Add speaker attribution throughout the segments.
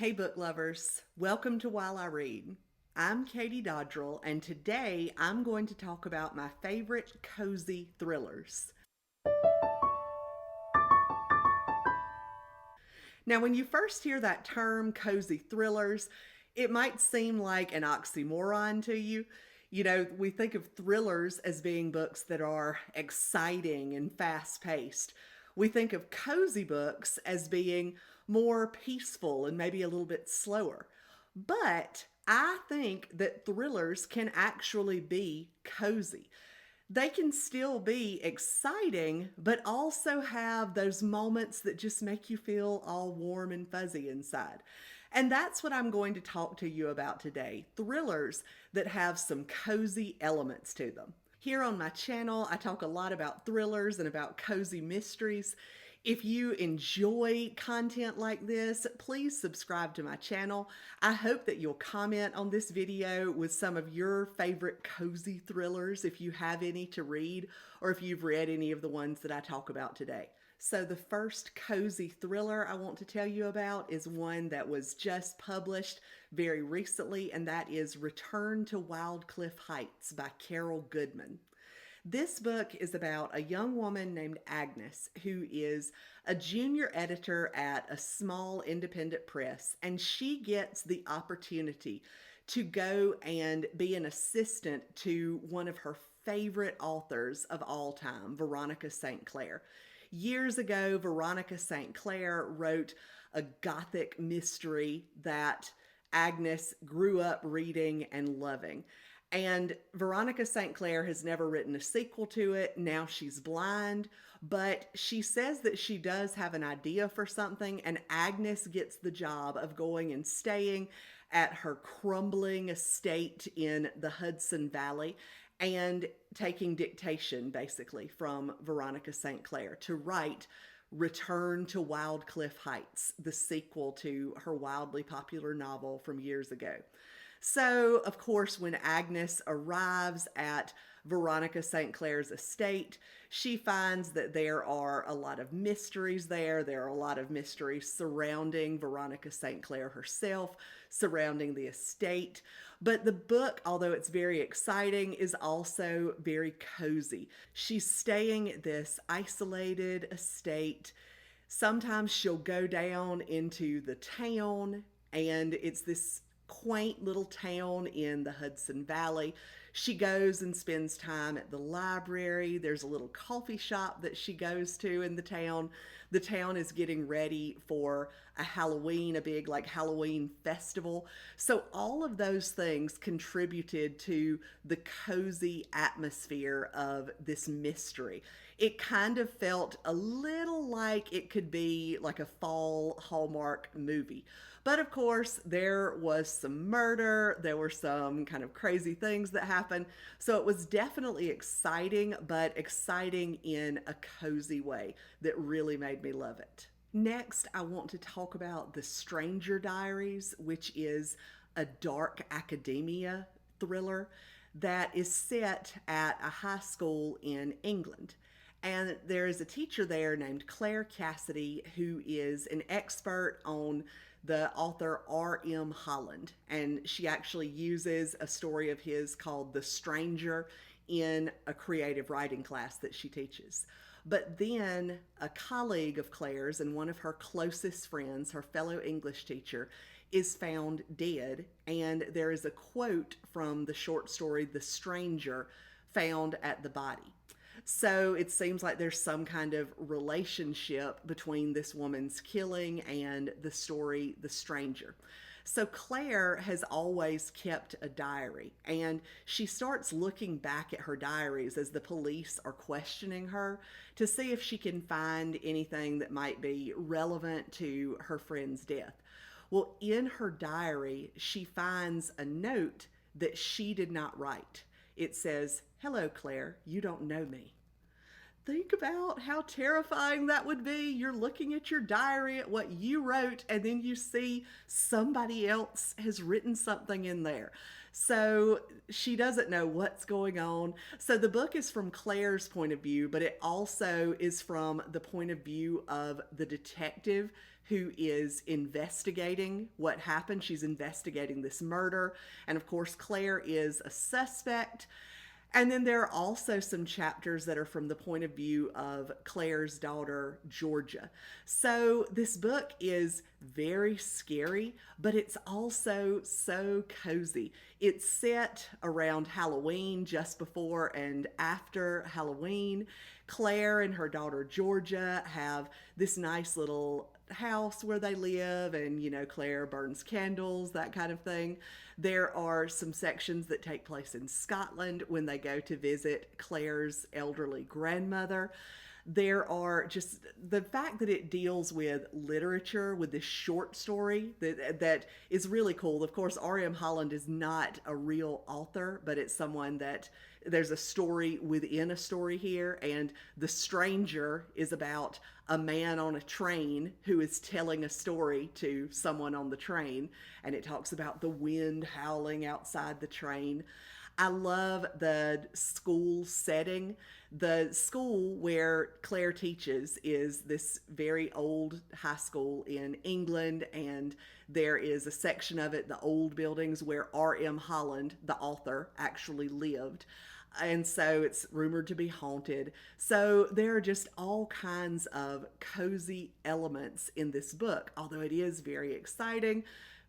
Speaker 1: Hey, book lovers. Welcome to While I Read. I'm Katie Dodrell, and today I'm going to talk about my favorite cozy thrillers. Now, when you first hear that term, cozy thrillers, it might seem like an oxymoron to you. You know, we think of thrillers as being books that are exciting and fast paced. We think of cozy books as being more peaceful and maybe a little bit slower. But I think that thrillers can actually be cozy. They can still be exciting, but also have those moments that just make you feel all warm and fuzzy inside. And that's what I'm going to talk to you about today, thrillers that have some cozy elements to them. Here on my channel, I talk a lot about thrillers and about cozy mysteries. If you enjoy content like this, please subscribe to my channel. I hope that you'll comment on this video with some of your favorite cozy thrillers if you have any to read, or if you've read any of the ones that I talk about today. So the first cozy thriller I want to tell you about is one that was just published very recently, and that is Return to Wildcliff Heights by Carol Goodman. This book is about a young woman named Agnes who is a junior editor at a small independent press, and she gets the opportunity to go and be an assistant to one of her favorite authors of all time, Veronica St. Clair. Years ago, Veronica St. Clair wrote a gothic mystery that Agnes grew up reading and loving. And Veronica St. Clair has never written a sequel to it. Now she's blind, but she says that she does have an idea for something, and Agnes gets the job of going and staying at her crumbling estate in the Hudson Valley and taking dictation basically from Veronica St. Clair to write Return to Wildcliff Heights, the sequel to her wildly popular novel from years ago. So, of course, when Agnes arrives at Veronica St. Clair's estate, she finds that there are a lot of mysteries there. There are a lot of mysteries surrounding Veronica St. Clair herself, surrounding the estate. But the book, although it's very exciting, is also very cozy. She's staying at this isolated estate. Sometimes she'll go down into the town, and it's this quaint little town in the Hudson Valley. She goes and spends time at the library. There's a little coffee shop that she goes to in the town. The town is getting ready for a big like Halloween festival. So all of those things contributed to the cozy atmosphere of this mystery. It kind of felt a little like it could be like a fall Hallmark movie. But of course, there was some murder, there were some kind of crazy things that happened. So it was definitely exciting, but exciting in a cozy way that really made me love it. Next, I want to talk about The Stranger Diaries, which is a dark academia thriller that is set at a high school in England. And there is a teacher there named Claire Cassidy who is an expert on the author R.M. Holland. And she actually uses a story of his called The Stranger in a creative writing class that she teaches. But then a colleague of Claire's and one of her closest friends, her fellow English teacher, is found dead. And there is a quote from the short story The Stranger found at the body. So it seems like there's some kind of relationship between this woman's killing and the story The Stranger. So Claire has always kept a diary, and she starts looking back at her diaries as the police are questioning her to see if she can find anything that might be relevant to her friend's death. Well, in her diary, she finds a note that she did not write. It says, "Hello, Claire, you don't know me." Think about how terrifying that would be. You're looking at your diary at what you wrote, and then you see somebody else has written something in there. So she doesn't know what's going on. So the book is from Claire's point of view, but it also is from the point of view of the detective who is investigating what happened. She's investigating this murder. And of course, Claire is a suspect. And then there are also some chapters that are from the point of view of Claire's daughter, Georgia. So this book is very scary, but it's also so cozy. It's set around Halloween, just before and after Halloween. Claire and her daughter, Georgia, have this nice little house where they live, and Claire burns candles, that kind of thing. There are some sections that take place in Scotland when they go to visit Claire's elderly grandmother. There are just the fact that it deals with literature, with this short story that is really cool. Of course, R.M. Holland is not a real author, but it's someone that there's a story within a story here. And The Stranger is about a man on a train who is telling a story to someone on the train. And it talks about the wind howling outside the train. I love the school setting. The school where Claire teaches is this very old high school in England, and there is a section of it, the old buildings, where R.M. Holland, the author, actually lived. And so it's rumored to be haunted. So there are just all kinds of cozy elements in this book, although it is very exciting,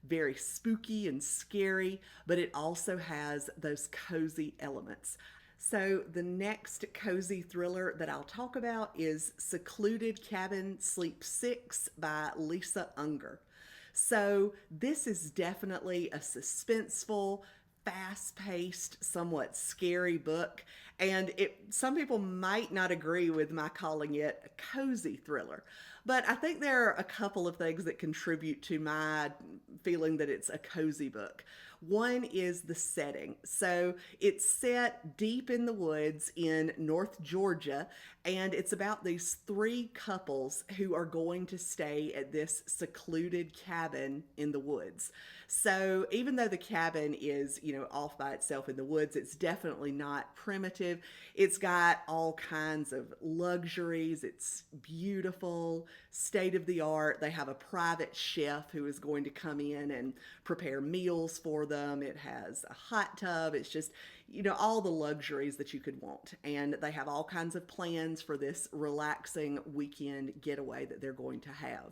Speaker 1: very spooky and scary, but it also has those cozy elements. So the next cozy thriller that I'll talk about is Secluded Cabin Sleep 6 by Lisa Unger. So this is definitely a suspenseful, fast-paced, somewhat scary book, and some people might not agree with my calling it a cozy thriller, but I think there are a couple of things that contribute to my feeling that it's a cozy book. One is the setting. So it's set deep in the woods in North Georgia, and it's about these three couples who are going to stay at this secluded cabin in the woods. So even though the cabin is, off by itself in the woods, it's definitely not primitive. It's got all kinds of luxuries. It's beautiful, state of the art. They have a private chef who is going to come in and prepare meals for them. It has a hot tub. It's just, all the luxuries that you could want. And they have all kinds of plans for this relaxing weekend getaway that they're going to have.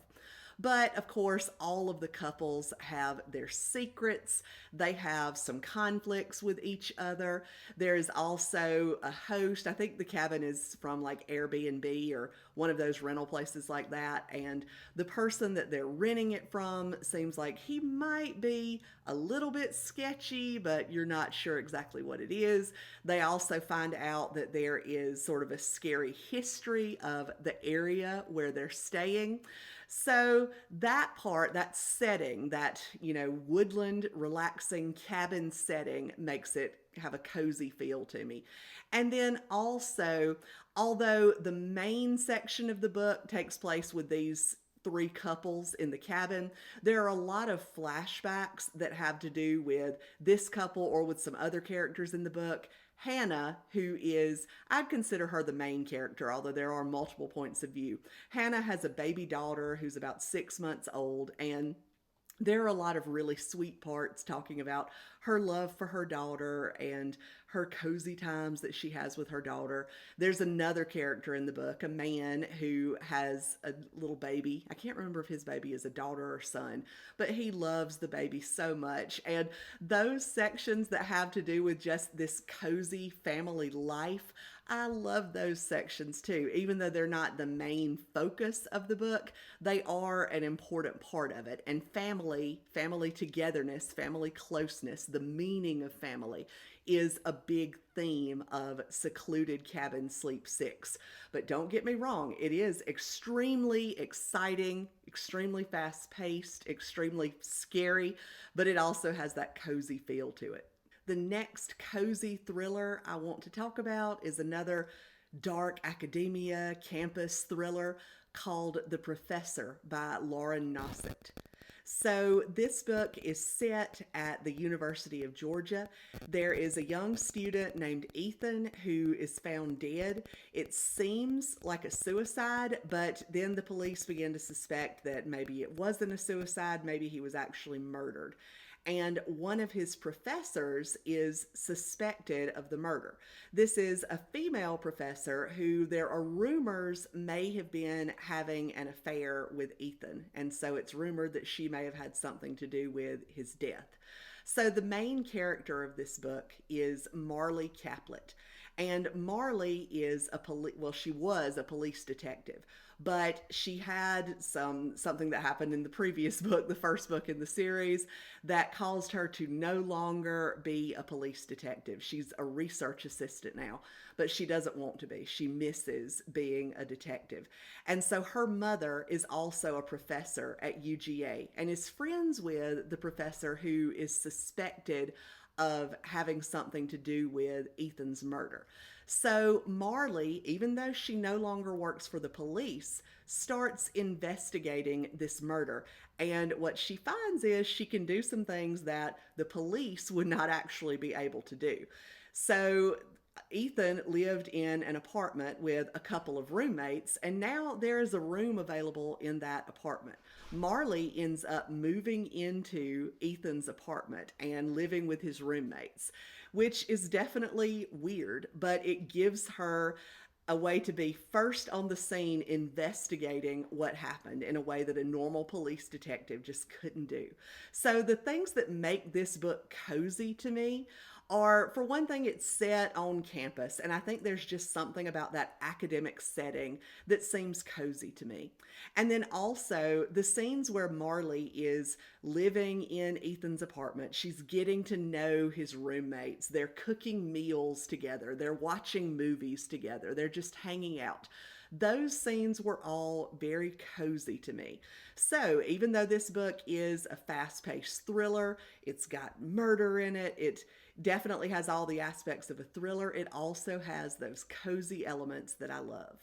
Speaker 1: But of course, all of the couples have their secrets. They have some conflicts with each other. There's also a host. I think the cabin is from like Airbnb or one of those rental places like that. And the person that they're renting it from seems like he might be a little bit sketchy, but you're not sure exactly what it is. They also find out that there is sort of a scary history of the area where they're staying. So that part, that setting, that, woodland, relaxing cabin setting makes it have a cozy feel to me. And then also, although the main section of the book takes place with these three couples in the cabin, there are a lot of flashbacks that have to do with this couple or with some other characters in the book. Hannah, who is, I'd consider her the main character, although there are multiple points of view. Hannah has a baby daughter who's about 6 months old, and there are a lot of really sweet parts talking about her love for her daughter and her cozy times that she has with her daughter. There's another character in the book, a man who has a little baby. I can't remember if his baby is a daughter or son, but he loves the baby so much. And those sections that have to do with just this cozy family life, I love those sections too. Even though they're not the main focus of the book, they are an important part of it. And family togetherness, family closeness, the meaning of family is a big theme of Secluded Cabin Sleep 6. But don't get me wrong, it is extremely exciting, extremely fast-paced, extremely scary, but it also has that cozy feel to it. The next cozy thriller I want to talk about is another dark academia campus thriller called The Professor by Lauren Nosset. So, this book is set at the University of Georgia. There is a young student named Ethan who is found dead. It seems like a suicide, but then the police begin to suspect that maybe it wasn't a suicide, maybe he was actually murdered. And one of his professors is suspected of the murder. This is a female professor who there are rumors may have been having an affair with Ethan. And so it's rumored that she may have had something to do with his death. So the main character of this book is Marley Caplet. And Marley is she was a police detective, but she had something that happened in the previous book, the first book in the series, that caused her to no longer be a police detective. She's a research assistant now, but she doesn't want to be. She misses being a detective. And so her mother is also a professor at UGA and is friends with the professor who is suspected of having something to do with Ethan's murder. So Marley, even though she no longer works for the police, starts investigating this murder. And what she finds is she can do some things that the police would not actually be able to do. So Ethan lived in an apartment with a couple of roommates, and now there is a room available in that apartment. Marley ends up moving into Ethan's apartment and living with his roommates, which is definitely weird, but it gives her a way to be first on the scene investigating what happened in a way that a normal police detective just couldn't do. So, the things that make this book cozy to me are, for one thing, it's set on campus, and I think there's just something about that academic setting that seems cozy to me. And then also the scenes where Marley is living in Ethan's apartment, she's getting to know his roommates, they're cooking meals together, they're watching movies together, they're just hanging out. Those scenes were all very cozy to me. So, even though this book is a fast paced thriller, it's got murder in it, it definitely has all the aspects of a thriller, it also has those cozy elements that I love.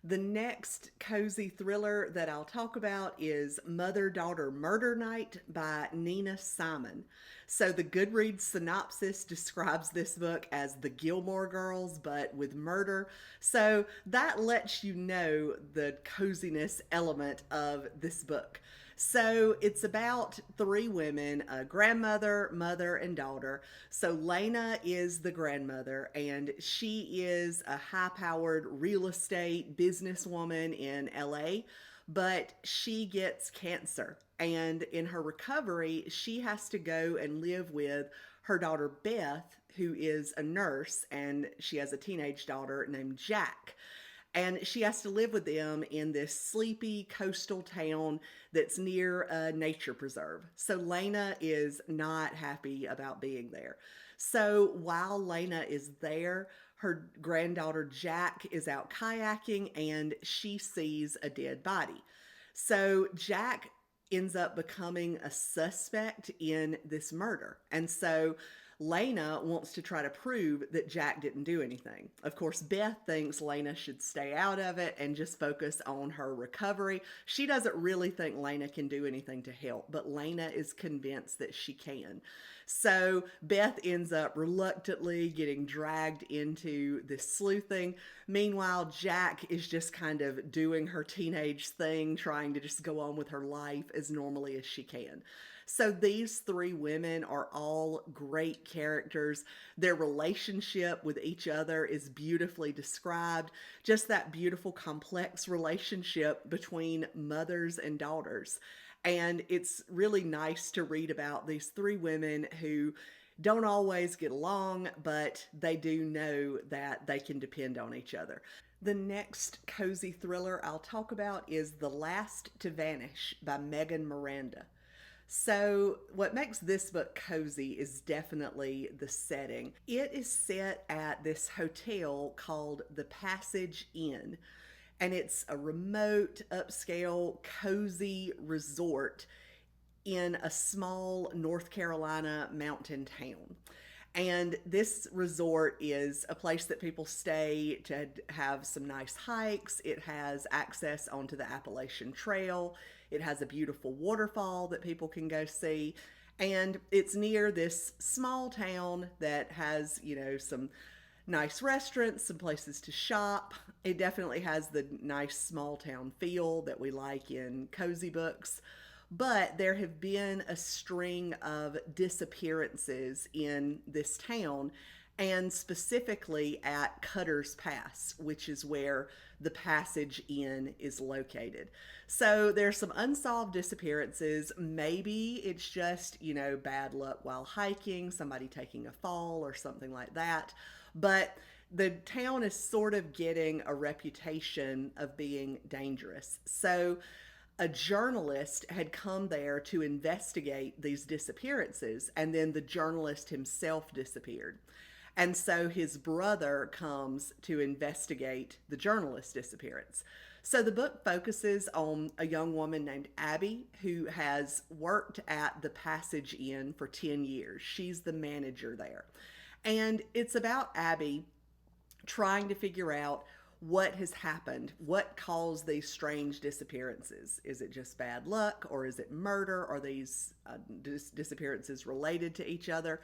Speaker 1: The next cozy thriller that I'll talk about is Mother Daughter Murder Night by Nina Simon. So, the Goodreads synopsis describes this book as the Gilmore Girls, but with murder. So, that lets you know the coziness element of this book. So it's about three women, a grandmother, mother, and daughter. So Lena is the grandmother, and she is a high powered real estate businesswoman in LA, but she gets cancer. And in her recovery, she has to go and live with her daughter Beth, who is a nurse, and she has a teenage daughter named Jack. And she has to live with them in this sleepy coastal town that's near a nature preserve. So Lena is not happy about being there. So while Lena is there, her granddaughter Jack is out kayaking and she sees a dead body. So Jack ends up becoming a suspect in this murder. And so Lena wants to try to prove that Jack didn't do anything. Of course, Beth thinks Lena should stay out of it and just focus on her recovery. She doesn't really think Lena can do anything to help, but Lena is convinced that she can. So Beth ends up reluctantly getting dragged into this sleuthing. Meanwhile, Jack is just kind of doing her teenage thing, trying to just go on with her life as normally as she can. So these three women are all great characters. Their relationship with each other is beautifully described. Just that beautiful, complex relationship between mothers and daughters. And it's really nice to read about these three women who don't always get along, but they do know that they can depend on each other. The next cozy thriller I'll talk about is The Last to Vanish by Megan Miranda. So, what makes this book cozy is definitely the setting. It is set at this hotel called the Passage Inn, and it's a remote, upscale, cozy resort in a small North Carolina mountain town. And this resort is a place that people stay to have some nice hikes. It has access onto the Appalachian Trail. It has a beautiful waterfall that people can go see. And it's near this small town that has, some nice restaurants, some places to shop. It definitely has the nice small town feel that we like in cozy books. But there have been a string of disappearances in this town, and specifically at Cutter's Pass, which is where the Passage Inn is located. So there's some unsolved disappearances. Maybe it's just, bad luck while hiking, somebody taking a fall or something like that. But the town is sort of getting a reputation of being dangerous. So a journalist had come there to investigate these disappearances, and then the journalist himself disappeared. And so his brother comes to investigate the journalist's disappearance. So the book focuses on a young woman named Abby who has worked at the Passage Inn for 10 years. She's the manager there. And it's about Abby trying to figure out what has happened, what caused these strange disappearances. Is it just bad luck, or is it murder? Are these disappearances related to each other?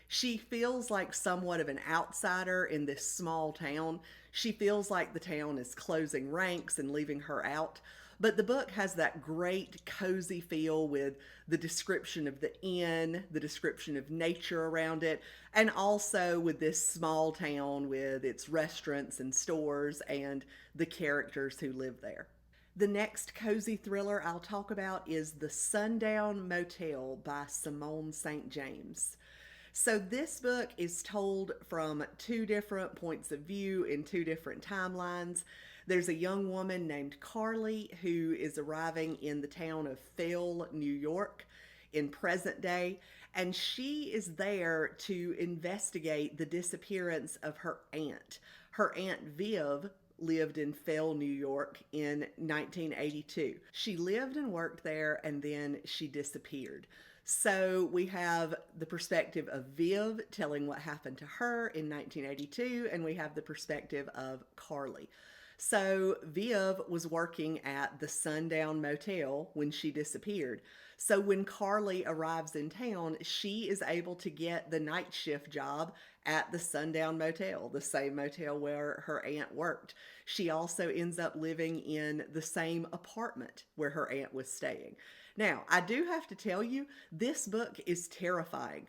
Speaker 1: She feels like somewhat of an outsider in this small town. She feels like the town is closing ranks and leaving her out. But the book has that great cozy feel with the description of the inn, the description of nature around it, and also with this small town with its restaurants and stores and the characters who live there. The next cozy thriller I'll talk about is The Sun Down Motel by Simone St. James. So this book is told from two different points of view in two different timelines. There's a young woman named Carly who is arriving in the town of Fell, New York in present day, and she is there to investigate the disappearance of her aunt. Her Aunt Viv lived in Fell, New York in 1982. She lived and worked there, and then she disappeared. So we have the perspective of Viv telling what happened to her in 1982, and we have the perspective of Carly. So Viv was working at the Sun Down Motel when she disappeared. So when Carly arrives in town, she is able to get the night shift job at the Sun Down Motel, the same motel where her aunt worked. She also ends up living in the same apartment where her aunt was staying. Now, I do have to tell you, this book is terrifying.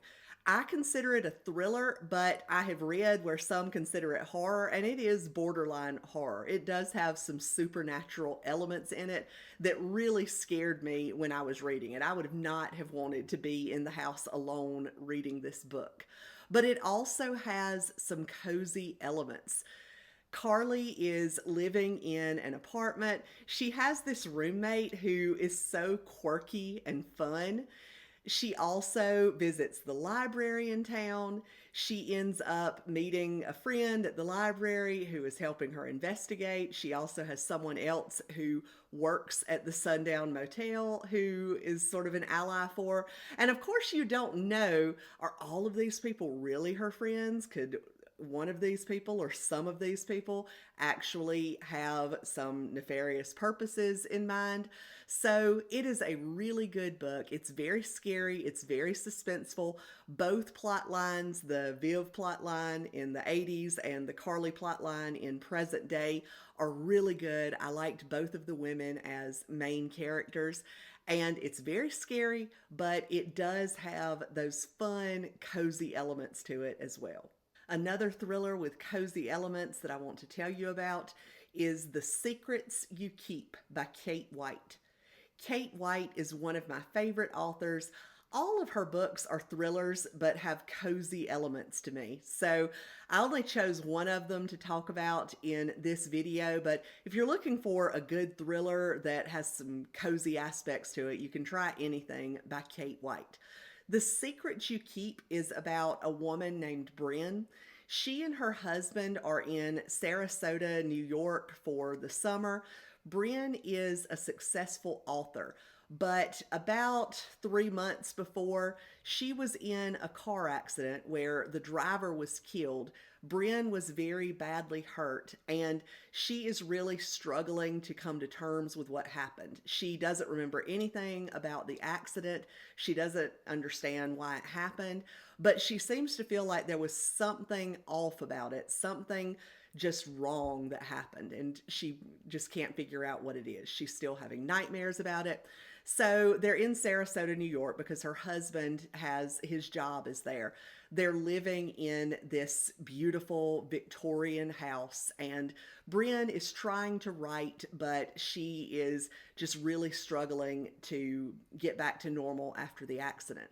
Speaker 1: I consider it a thriller, but I have read where some consider it horror, and it is borderline horror. It does have some supernatural elements in it that really scared me when I was reading it. I would not have wanted to be in the house alone reading this book. But it also has some cozy elements. Carly is living in an apartment. She has this roommate who is so quirky and fun. She also visits the library in town. She ends up meeting a friend at the library who is helping her investigate. She also has someone else who works at the Sun Down Motel who is sort of an ally for her. And of course, you don't know, are all of these people really her friends? Could one of these people or some of these people actually have some nefarious purposes in mind? So it is a really good book. It's very scary. It's very suspenseful. Both plot lines, the Viv plot line in the 80s and the Carly plot line in present day, are really good. I liked both of the women as main characters. And it's very scary, but it does have those fun, cozy elements to it as well. Another thriller with cozy elements that I want to tell you about is The Secrets You Keep by Kate White. Kate White is one of my favorite authors. All of her books are thrillers, but have cozy elements to me. So I only chose one of them to talk about in this video, but if you're looking for a good thriller that has some cozy aspects to it, you can try anything by Kate White. The Secrets You Keep is about a woman named Bryn. She and her husband are in Sarasota, New York for the summer. Bryn is a successful author, But about 3 months before, she was in a car accident where the driver was killed. Bryn was very badly hurt, and she is really struggling to come to terms with what happened. She doesn't remember anything about the accident. She doesn't understand why it happened, but she seems to feel like there was something off about it, something just wrong that happened, and she just can't figure out what it is. She's still having nightmares about it. So they're in Sarasota, New York, because her husband has his job is there. They're living in this beautiful Victorian house, and Bryn is trying to write, but she is just really struggling to get back to normal after the accident.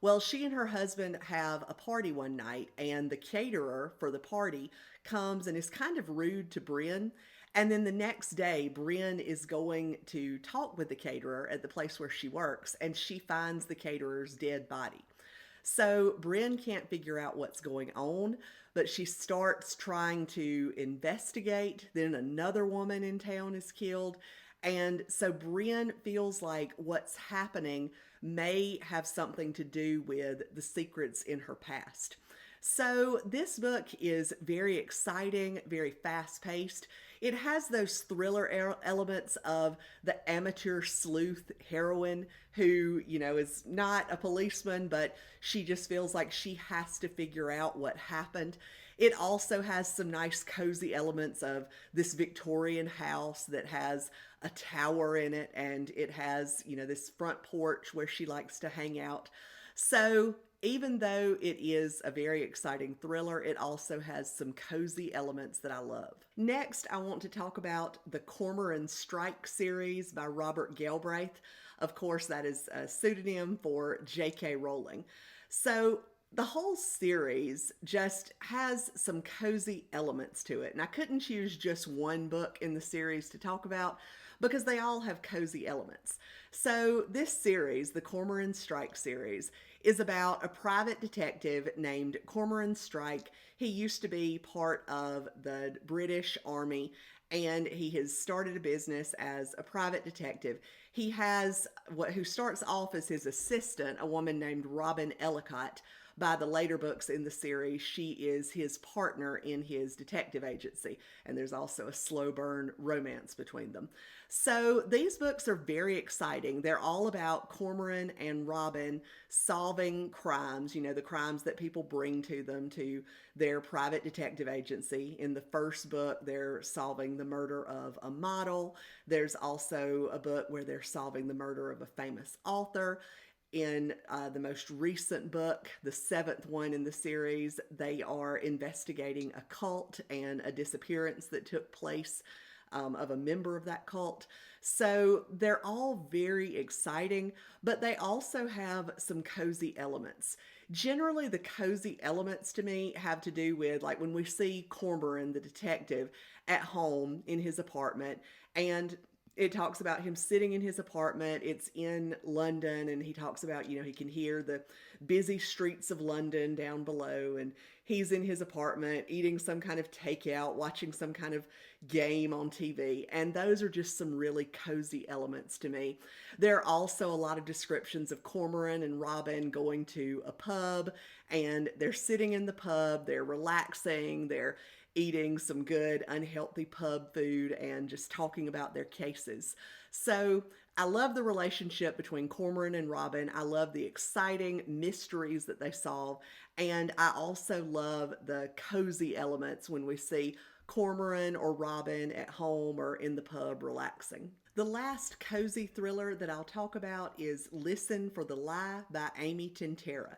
Speaker 1: Well, she and her husband have a party one night, and the caterer for the party comes and is kind of rude to Bryn. And then the next day, Bryn is going to talk with the caterer at the place where she works, and she finds the caterer's dead body. So Bryn can't figure out what's going on, but she starts trying to investigate. Then another woman in town is killed. And so Bryn feels like what's happening may have something to do with the secrets in her past. So this book is very exciting, very fast paced. It has those thriller elements of the amateur sleuth heroine who, is not a policeman, but she just feels like she has to figure out what happened. It also has some nice cozy elements of this Victorian house that has a tower in it, and it has, this front porch where she likes to hang out. So even though it is a very exciting thriller, it also has some cozy elements that I love. Next, I want to talk about the Cormoran Strike series by Robert Galbraith. Of course, that is a pseudonym for J.K. Rowling. So the whole series just has some cozy elements to it. And I couldn't choose just one book in the series to talk about because they all have cozy elements. So this series, the Cormoran Strike series, is about a private detective named Cormoran Strike. He used to be part of the British Army, and he has started a business as a private detective. He has who starts off as his assistant, a woman named Robin Ellicott. By the later books in the series, she is his partner in his detective agency, and there's also a slow burn romance between them. So these books are very exciting. They're all about Cormoran and Robin solving crimes, the crimes that people bring to them, to their private detective agency. In the first book, they're solving the murder of a model. There's also a book where they're solving the murder of a famous author. In the most recent book, the seventh one in the series, they are investigating a cult and a disappearance that took place of a member of that cult. So they're all very exciting, but they also have some cozy elements. Generally, the cozy elements to me have to do with, like, when we see Cormoran, the detective, at home in his apartment, and it talks about him sitting in his apartment. It's in London, and he talks about, he can hear the busy streets of London down below, and he's in his apartment eating some kind of takeout, watching some kind of game on TV, and those are just some really cozy elements to me. There are also a lot of descriptions of Cormoran and Robin going to a pub, and they're sitting in the pub, they're relaxing, they're eating some good unhealthy pub food and just talking about their cases. So I love the relationship between Cormoran and Robin. I love the exciting mysteries that they solve. And I also love the cozy elements when we see Cormoran or Robin at home or in the pub relaxing. The last cozy thriller that I'll talk about is Listen for the Lie by Amy Tintera.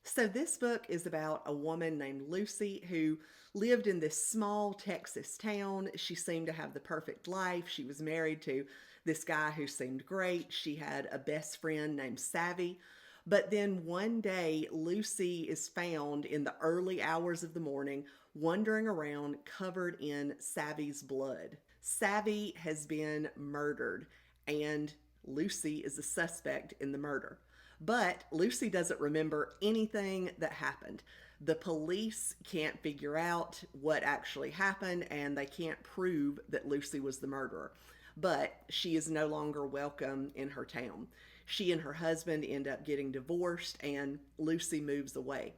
Speaker 1: So this book is about a woman named Lucy who lived in this small Texas town. She seemed to have the perfect life. She was married to this guy who seemed great. She had a best friend named Savvy. But then one day, Lucy is found in the early hours of the morning, wandering around covered in Savvy's blood. Savvy has been murdered, and Lucy is a suspect in the murder. But Lucy doesn't remember anything that happened. The police can't figure out what actually happened, and they can't prove that Lucy was the murderer. but she is no longer welcome in her town. She and her husband end up getting divorced, and Lucy moves away.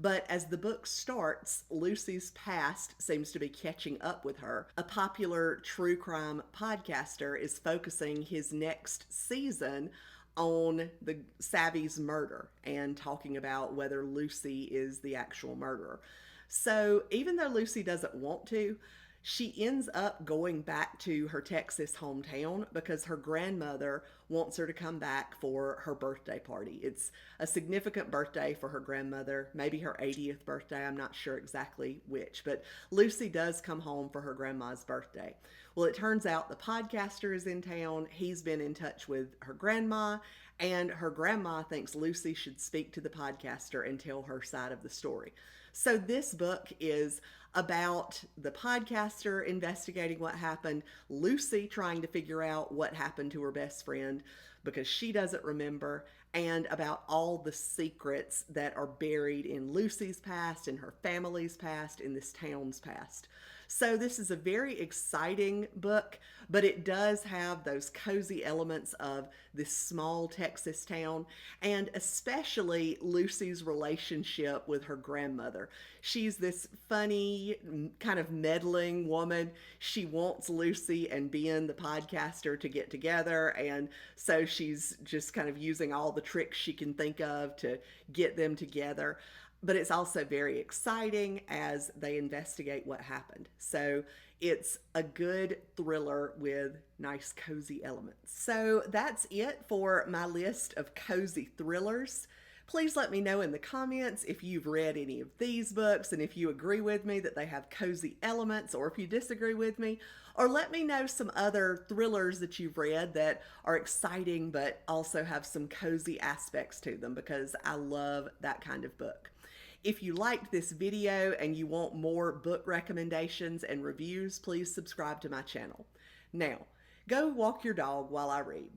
Speaker 1: But as the book starts, Lucy's past seems to be catching up with her. A popular true crime podcaster is focusing his next season on the Savvy's murder and talking about whether Lucy is the actual murderer. So even though Lucy doesn't want to, she ends up going back to her Texas hometown because her grandmother wants her to come back for her birthday party. It's a significant birthday for her grandmother, maybe her 80th birthday. I'm not sure exactly which, but Lucy does come home for her grandma's birthday. Well, it turns out the podcaster is in town. He's been in touch with her grandma, and her grandma thinks Lucy should speak to the podcaster and tell her side of the story. So this book is about the podcaster investigating what happened, Lucy trying to figure out what happened to her best friend because she doesn't remember, and about all the secrets that are buried in Lucy's past, in her family's past, in this town's past. So this is a very exciting book, but it does have those cozy elements of this small Texas town, and especially Lucy's relationship with her grandmother. She's this funny, kind of meddling woman. She wants Lucy and Ben, the podcaster, to get together, and so she's just kind of using all the tricks she can think of to get them together. But it's also very exciting as they investigate what happened. So it's a good thriller with nice cozy elements. So that's it for my list of cozy thrillers. Please let me know in the comments if you've read any of these books and if you agree with me that they have cozy elements, or if you disagree with me, or let me know some other thrillers that you've read that are exciting but also have some cozy aspects to them, because I love that kind of book. If you liked this video and you want more book recommendations and reviews, please subscribe to my channel. Now, go walk your dog while I read.